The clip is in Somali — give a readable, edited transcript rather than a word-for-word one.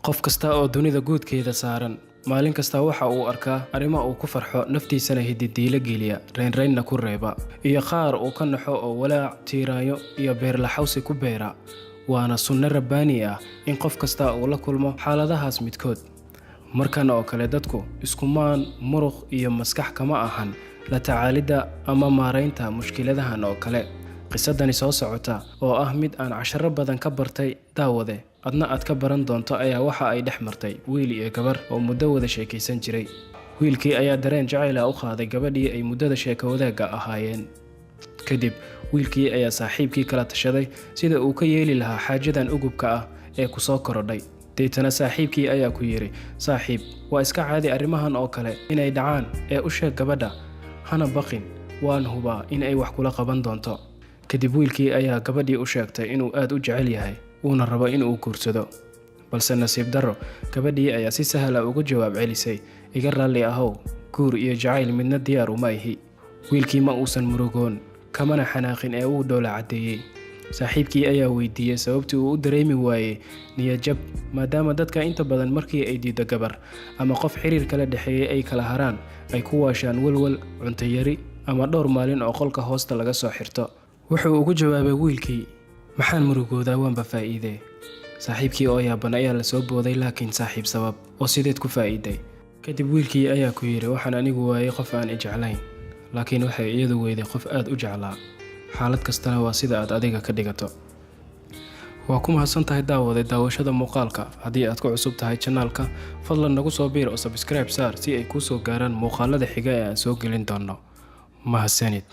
qof kasta oo dunida guudkeeda saaran maalin kasta waxa uu arkaa arrimo uu ku farxo naftiisana hididiila geliya reynreynna ku reeba iyo qaar uu ka naxo oo walaac tiiraayo iyo beerlaxawsi ku beera waana sunno rabbaani ah in qof kasta uu la kulmo xaaladahaas midkood markan oo kale dadku iskumaan muruq iyo maskax kama ahan la tacaalida ama maareynta mushkiladahan oo kale qisadani soo socota oo ah mid aan casharo badan ka bartay daawade adna aad ka baran doonto ayaa waxa ay dhex martay wiil iyo gabar oo muddo wada sheekaysan jiray wiilkii ayaa dareen jacayl ah u qaaday gabadhii ay muddada sheeko wadaagga ahaayeen kadib wiilkii ayaa saaxiibkii kala tashaday sida uu ka yeeli lahaa xaajadan ugubka ah ee ku soo korodhay deetana saaxiibkii ayaa ku yiri saaxiib waa iska caadi arrimahan oo kale inay dhacaan ee u sheeg gabadha hana baqin waan hubaa in ay wax kula qaban doonto kadib wiilkii ayaa gabadhii u sheegtay inuu aad u jecel yahay uuna rabo inuu guursado balse nasiib darro gabadhii ayaa si sahal ah ugu jawaab celisay iga raalli ahow guur iyo jacayl midna diyaar uma ihi wiilkii ma uusan murugoon kamana xanaaqin ee uu dhoola cadeeyay saaxiibkii ayaa weydiiyay sababtii uu u dareemi waayay niyad-jab maadaama dadka inta badan markii ay diido gabar ama qof xiriir kala dhexeeyay ay kala haraan ay ku waashaan walwal cunto yari ama dhowr maalin oo qolka hoosta laga soo xirto wuxuu ugu jawaabay wiilkii maxaan murugoodaa waanba faa'iiday saaxiibkii oo yaaban ayaa la soo booday laakiin saaxiib sabab oo sideed ku faa'iiday kadib wiilkii ayaa ku yiri waxaan anigu waayay qof aan i jeclayn laakiin waxay iyadu weyday qof aad u jeclaa xaalad kastana waa sida aad adiga ka dhigato waa ku mahadsantahay daawade daawashada muuqaalka haddii aad ku cusub tahay channelka fadlan nagu soo biir oo subscribe saar si ay kuu soo gaaraan muuqaalada xiga ee aan soo gelin doono mahadsanid